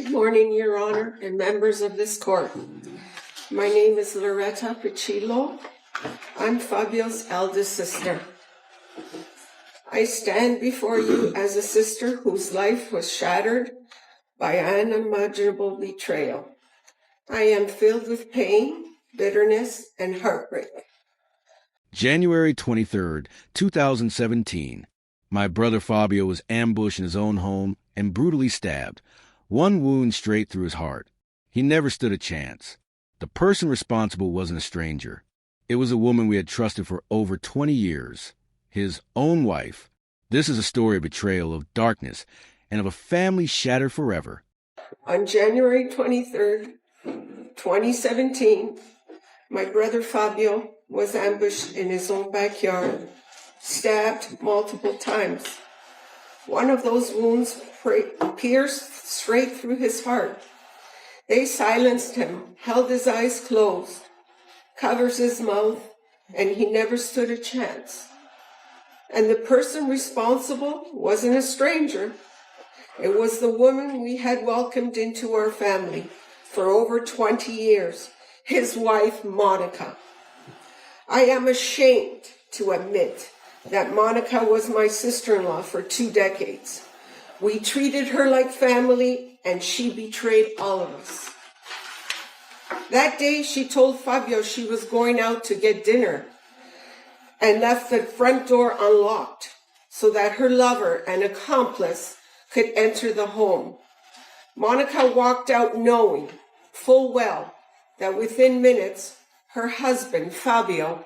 Good morning, Your Honor, and members of this court. My name is Loretta Piccillo. I'm Fabio's eldest sister. I stand before you as a sister whose life was shattered by unimaginable betrayal. I am filled with pain, bitterness, and heartbreak. January 23rd, 2017. My brother Fabio was ambushed in his own home and brutally stabbed, one wound straight through his heart. He never stood a chance. The person responsible wasn't a stranger. It was a woman we had trusted for over 20 years, his own wife. This is a story of betrayal, of darkness, and of a family shattered forever. On January 23rd, 2017, my brother Fabio was ambushed in his own backyard, stabbed multiple times. One of those wounds pierced straight through his heart. They silenced him, held his eyes closed, covers his mouth, and he never stood a chance. And the person responsible wasn't a stranger. It was the woman we had welcomed into our family for over 20 years, his wife, Monica. I am ashamed to admit that Monica was my sister-in-law for 2 decades. We treated her like family, and she betrayed all of us. That day, she told Fabio she was going out to get dinner and left the front door unlocked so that her lover and accomplice could enter the home. Monica walked out knowing full well that within minutes, her husband, Fabio,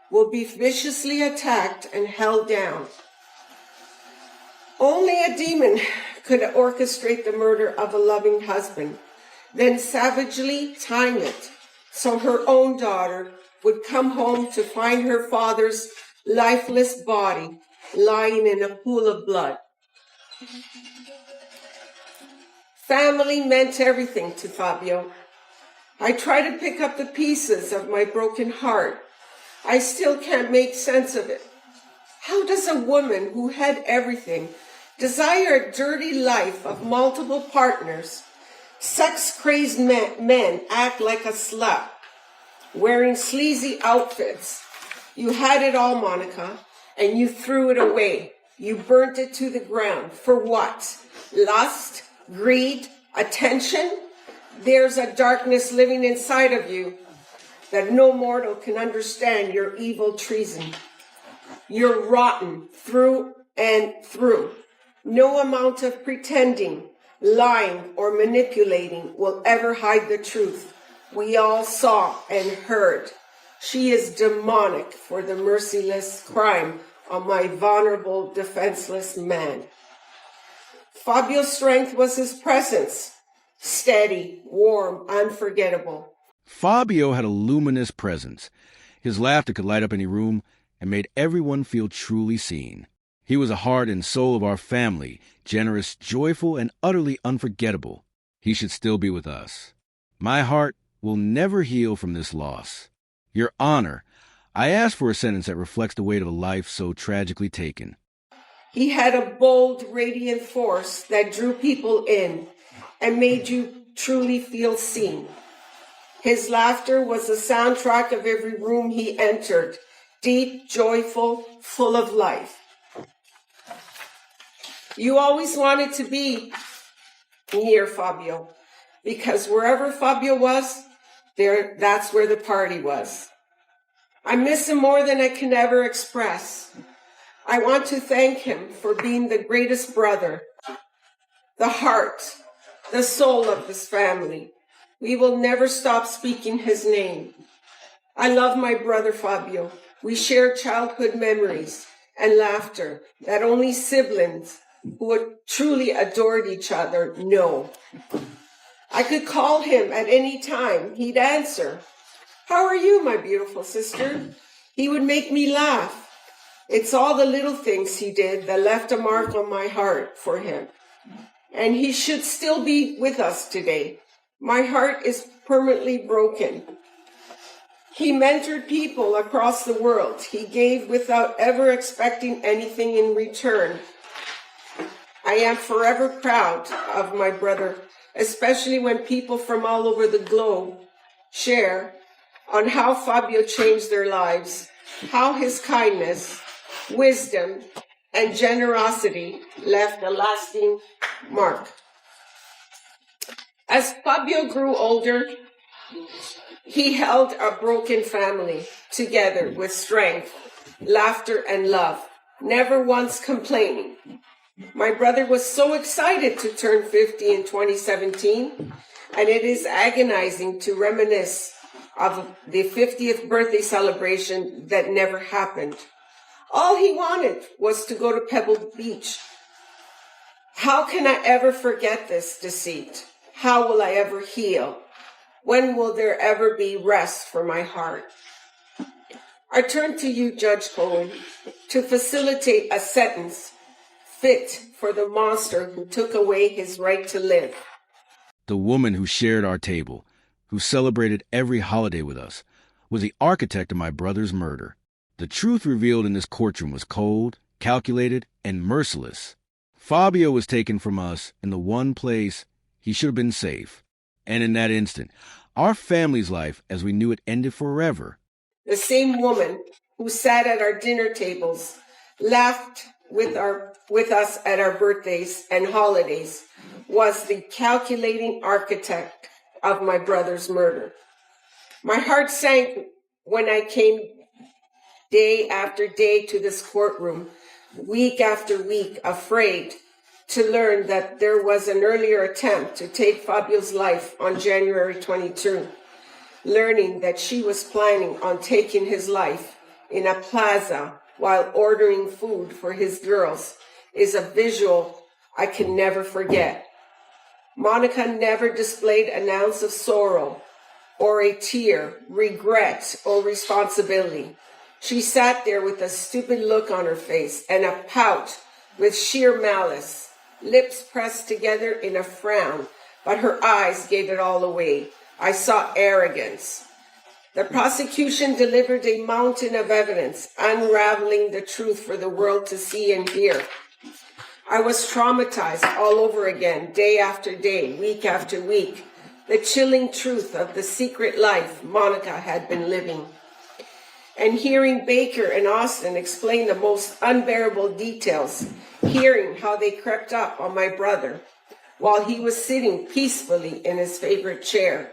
will be viciously attacked and held down. Only a demon could orchestrate the murder of a loving husband, then savagely time it so her own daughter would come home to find her father's lifeless body lying in a pool of blood. Family meant everything to Fabio. I try to pick up the pieces of my broken heart. I still can't make sense of it. How does a woman who had everything desire a dirty life of multiple partners, sex-crazed men act like a slut, wearing sleazy outfits? You had it all, Monica, and you threw it away. You burnt it to the ground. For what? Lust? Greed? Attention? There's a darkness living inside of you that no mortal can understand your evil treason. You're rotten through and through. No amount of pretending, lying, or manipulating will ever hide the truth. We all saw and heard. She is demonic for the merciless crime on my vulnerable, defenseless man. Fabio's strength was his presence. Steady, warm, unforgettable. Fabio had a luminous presence. His laughter could light up any room and made everyone feel truly seen. He was a heart and soul of our family, generous, joyful, and utterly unforgettable. He should still be with us. My heart will never heal from this loss. Your Honor, I ask for a sentence that reflects the weight of a life so tragically taken. He had a bold, radiant force that drew people in and made you truly feel seen. His laughter was the soundtrack of every room he entered, deep, joyful, full of life. You always wanted to be near Fabio, because wherever Fabio was, that's where the party was. I miss him more than I can ever express. I want to thank him for being the greatest brother, the heart, the soul of this family. We will never stop speaking his name. I love my brother Fabio. We share childhood memories and laughter that only siblings who truly adored each other know. I could call him at any time. He'd answer. How are you, my beautiful sister? He would make me laugh. It's all the little things he did that left a mark on my heart for him. And he should still be with us today. My heart is permanently broken. He mentored people across the world. He gave without ever expecting anything in return. I am forever proud of my brother especially when people from all over the globe share on how Fabio changed their lives, how his kindness, wisdom, and generosity left a lasting mark. As Fabio grew older, he held a broken family together with strength, laughter, and love, never once complaining. My brother was so excited to turn 50 in 2017, and it is agonizing to reminisce of the 50th birthday celebration that never happened. All he wanted was to go to Pebble Beach. How can I ever forget this deceit? How will I ever heal? When will there ever be rest for my heart? I turn to you, Judge Cohen, to facilitate a sentence fit for the monster who took away his right to live. The woman who shared our table, who celebrated every holiday with us, was the architect of my brother's murder. The truth revealed in this courtroom was cold, calculated, and merciless. Fabio was taken from us in the one place he should have been safe. And in that instant, our family's life as we knew it ended forever. The same woman who sat at our dinner tables, laughed with us at our birthdays and holidays, was the calculating architect of my brother's murder. My heart sank when I came day after day to this courtroom, week after week, afraid to learn that there was an earlier attempt to take Fabio's life on January 22, learning that she was planning on taking his life in a plaza while ordering food for his girls is a visual I can never forget. Monica never displayed an ounce of sorrow or a tear, regret, or responsibility. She sat there with a stupid look on her face and a pout with sheer malice, lips pressed together in a frown, but her eyes gave it all away. I saw arrogance. The prosecution delivered a mountain of evidence, unraveling the truth for the world to see and hear. I was traumatized all over again, day after day, week after week, the chilling truth of the secret life Monica had been living. And hearing Baker and Austin explain the most unbearable details, hearing how they crept up on my brother while he was sitting peacefully in his favorite chair,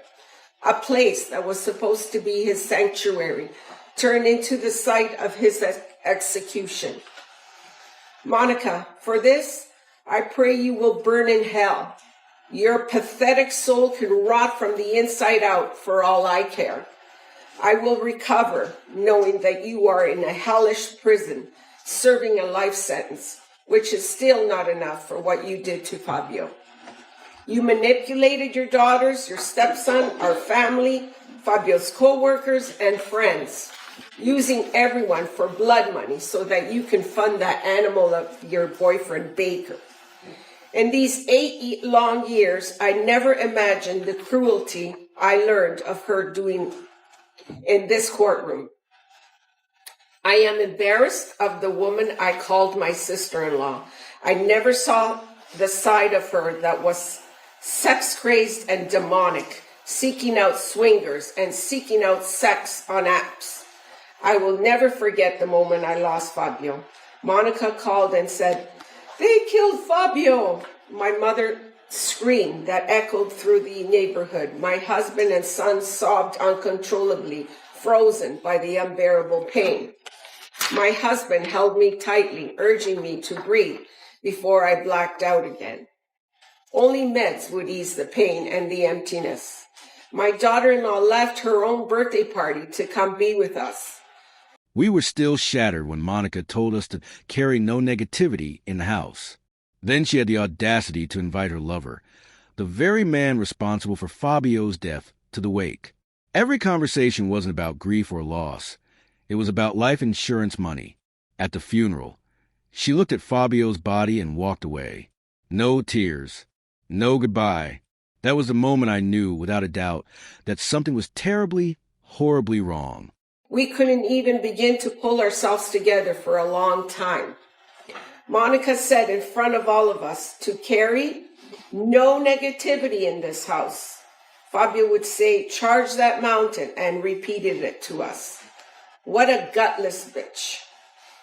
a place that was supposed to be his sanctuary, turned into the site of his execution. Monica, for this, I pray you will burn in hell. Your pathetic soul can rot from the inside out for all I care. I will recover knowing that you are in a hellish prison, serving a life sentence, which is still not enough for what you did to Fabio. You manipulated your daughters, your stepson, our family, Fabio's co-workers, and friends, using everyone for blood money so that you can fund that animal of your boyfriend, Baker. In these 8 long years, I never imagined the cruelty I learned of her doing in this courtroom. I am embarrassed of the woman I called my sister-in-law. I never saw the side of her that was sex-crazed and demonic, seeking out swingers and seeking out sex on apps. I will never forget the moment I lost Fabio. Monica called and said, "They killed Fabio." My mother screamed that echoed through the neighborhood. My husband and son sobbed uncontrollably, frozen by the unbearable pain. My husband held me tightly, urging me to breathe before I blacked out again. Only meds would ease the pain and the emptiness. My daughter-in-law left her own birthday party to come be with us. We were still shattered when Monica told us to carry no negativity in the house. Then she had the audacity to invite her lover, the very man responsible for Fabio's death, to the wake. Every conversation wasn't about grief or loss. It was about life insurance money. At the funeral, she looked at Fabio's body and walked away. No tears. No goodbye. That was the moment I knew, without a doubt, that something was terribly, horribly wrong. We couldn't even begin to pull ourselves together for a long time. Monica said in front of all of us to carry no negativity in this house. Fabio would say, charge that mountain, and repeated it to us. What a gutless bitch.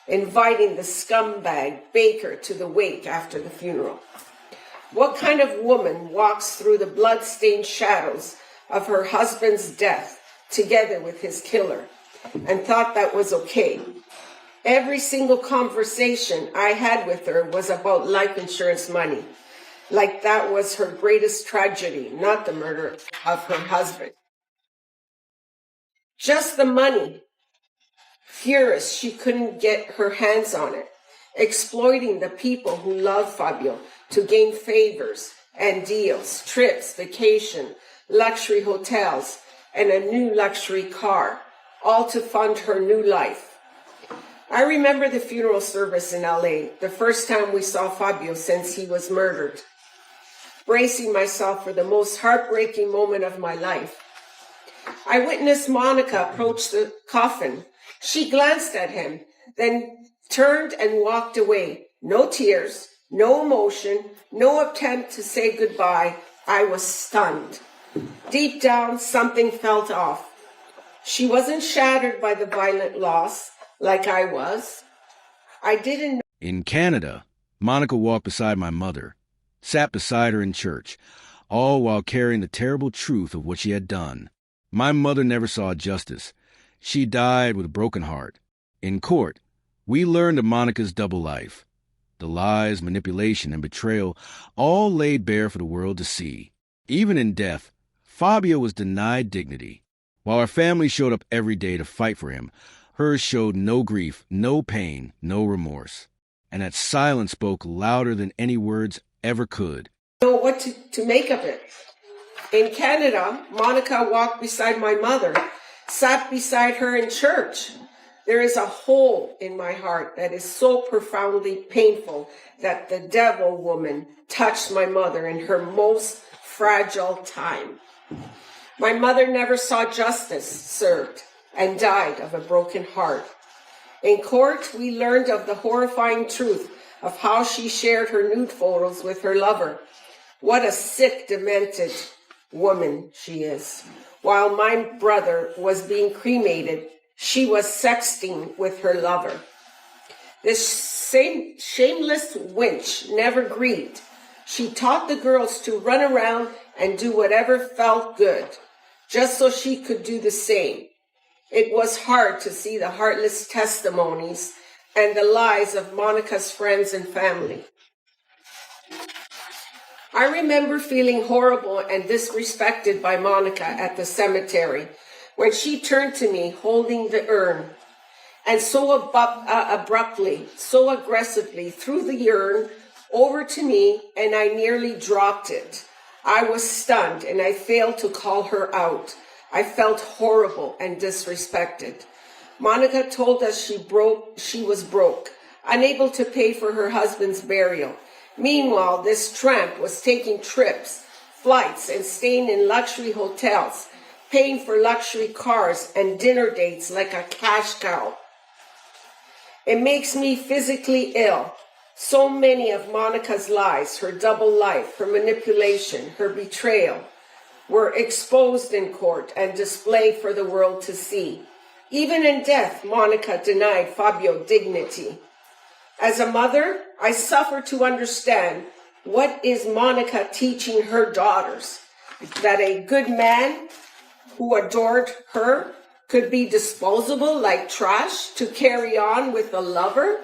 Inviting the scumbag Baker to the wake after the funeral. What kind of woman walks through the blood-stained shadows of her husband's death together with his killer and thought that was okay? Every single conversation I had with her was about life insurance money, like that was her greatest tragedy, not the murder of her husband. Just the money. Furious she couldn't get her hands on it, exploiting the people who love Fabio to gain favors and deals, trips, vacation, luxury hotels, and a new luxury car, all to fund her new life. I remember the funeral service in LA, the first time we saw Fabio since he was murdered. Bracing myself for the most heartbreaking moment of my life. I witnessed Monica approach the coffin. She glanced at him, then turned and walked away. No tears, no emotion, no attempt to say goodbye. I was stunned. Deep down, something felt off. She wasn't shattered by the violent loss like I was. I didn't know. In Canada, Monica walked beside my mother, sat beside her in church, all while carrying the terrible truth of what she had done. My mother never saw justice. She died with a broken heart. In court, we learned of Monica's double life. The lies, manipulation, and betrayal all laid bare for the world to see. Even in death, Fabio was denied dignity. While our family showed up every day to fight for him, hers showed no grief, no pain, no remorse. And that silence spoke louder than any words ever could. Know what to make of it. In Canada, Monica walked beside my mother, sat beside her in church. There is a hole in my heart that is so profoundly painful that the devil woman touched my mother in her most fragile time. My mother never saw justice served and died of a broken heart. In court, we learned of the horrifying truth of how she shared her nude photos with her lover. What a sick, demented woman she is. While my brother was being cremated, she was sexting with her lover. This same shameless wench never grieved. She taught the girls to run around and do whatever felt good, just so she could do the same. It was hard to see the heartless testimonies and the lies of Monica's friends and family. I remember feeling horrible and disrespected by Monica at the cemetery when she turned to me holding the urn and so abruptly, so aggressively threw the urn over to me, and I nearly dropped it. I was stunned and I failed to call her out. I felt horrible and disrespected. Monica told us she was broke, unable to pay for her husband's burial. Meanwhile, this tramp was taking trips, flights, and staying in luxury hotels, paying for luxury cars and dinner dates like a cash cow. It makes me physically ill. So many of Monica's lies, her double life, her manipulation, her betrayal, were exposed in court and displayed for the world to see. Even in death, Monica denied Fabio dignity. As a mother, I suffer to understand what is Monica teaching her daughters, that a good man who adored her could be disposable like trash to carry on with a lover.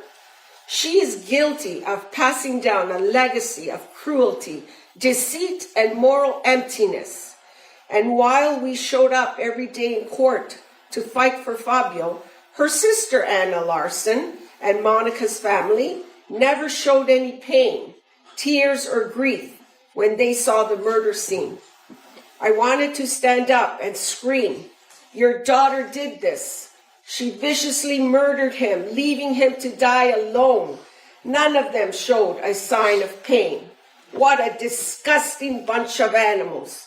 She is guilty of passing down a legacy of cruelty, deceit, and moral emptiness. And while we showed up every day in court to fight for Fabio, her sister Anna Larson and Monica's family never showed any pain, tears, or grief when they saw the murder scene. I wanted to stand up and scream, "Your daughter did this. She viciously murdered him, leaving him to die alone. None of them showed a sign of pain. What a disgusting bunch of animals."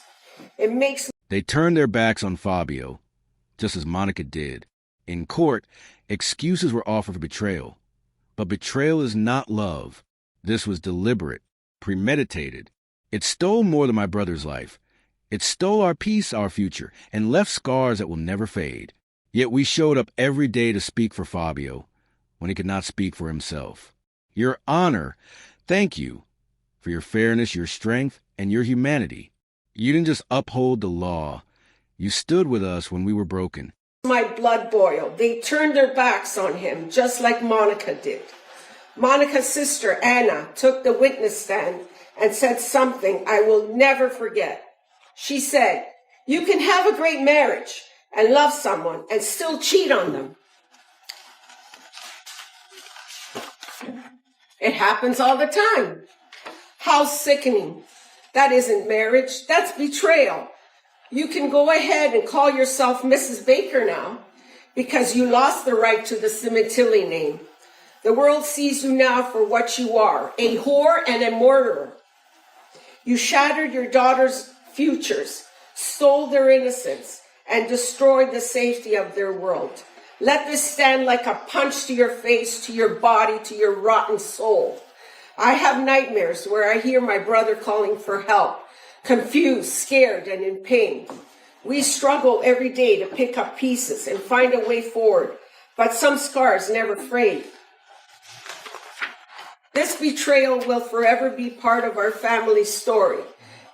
It makes They turned their backs on Fabio, just as Monica did. In court, excuses were offered for betrayal. But betrayal is not love. This was deliberate, premeditated. It stole more than my brother's life. It stole our peace, our future, and left scars that will never fade. Yet we showed up every day to speak for Fabio when he could not speak for himself. Your Honor, thank you for your fairness, your strength, and your humanity. You didn't just uphold the law. You stood with us when we were broken. My blood boiled. They turned their backs on him, just like Monica did. Monica's sister, Anna, took the witness stand and said something I will never forget. She said, "You can have a great marriage and love someone and still cheat on them. It happens all the time." How sickening. That isn't marriage, that's betrayal. You can go ahead and call yourself Mrs. Baker now because you lost the right to the Cementilli name. The world sees you now for what you are, a whore and a murderer. You shattered your daughter's futures, stole their innocence, and destroyed the safety of their world. Let this stand like a punch to your face, to your body, to your rotten soul. I have nightmares where I hear my brother calling for help, confused, scared, and in pain. We struggle every day to pick up pieces and find a way forward, but some scars never fade. This betrayal will forever be part of our family story.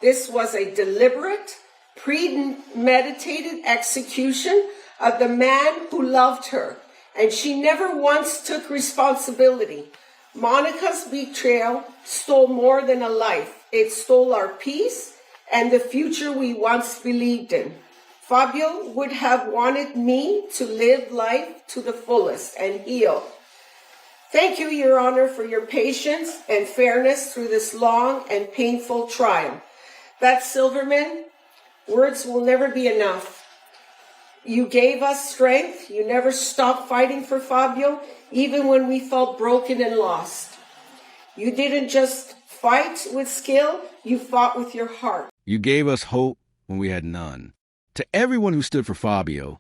This was a deliberate, premeditated execution of the man who loved her, and she never once took responsibility. Monica's betrayal stole more than a life. It stole our peace and the future we once believed in. Fabio would have wanted me to live life to the fullest and heal. Thank you, Your Honor, for your patience and fairness through this long and painful trial. That Silverman, words will never be enough. You gave us strength. You never stopped fighting for Fabio, even when we felt broken and lost. You didn't just fight with skill, you fought with your heart. You gave us hope when we had none. To everyone who stood for Fabio,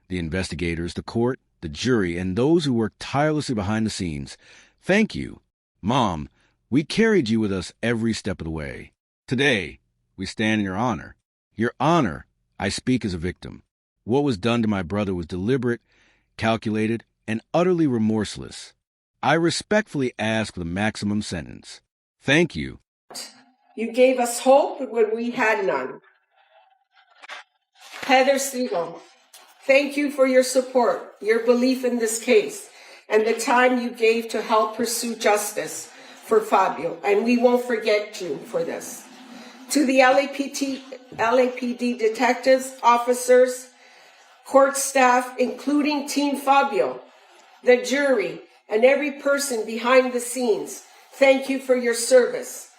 the investigators, the court, the jury, and those who worked tirelessly behind the scenes, thank you. Mom, we carried you with us every step of the way. Today, we stand in your honor. Your Honor, I speak as a victim. What was done to my brother was deliberate, calculated, and utterly remorseless. I respectfully ask for the maximum sentence. Thank you. You gave us hope when we had none. Heather Siegel, thank you for your support, your belief in this case, and the time you gave to help pursue justice for Fabio, and we won't forget you for this. To the LAPD detectives, officers, court staff, including Team Fabio, the jury, and every person behind the scenes, thank you for your service.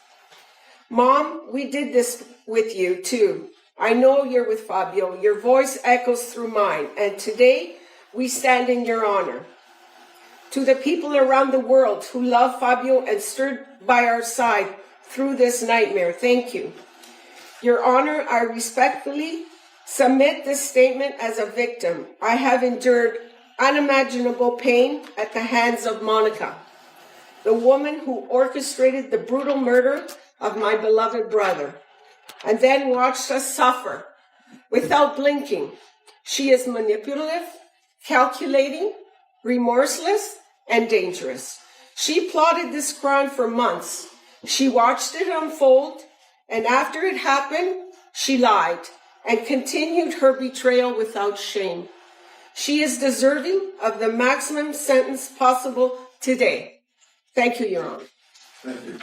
Mom, we did this with you too. I know you're with Fabio. Your voice echoes through mine, and today we stand in your honor. To the people around the world who love Fabio and stood by our side through this nightmare, thank you. Your Honor, I respectfully submit this statement as a victim. I have endured unimaginable pain at the hands of Monica, the woman who orchestrated the brutal murder of my beloved brother, and then watched us suffer without blinking. She is manipulative, calculating, remorseless, and dangerous. She plotted this crime for months. She watched it unfold, and after it happened, she lied and continued her betrayal without shame. She is deserving of the maximum sentence possible today. Thank you, Your Honor. Thank you.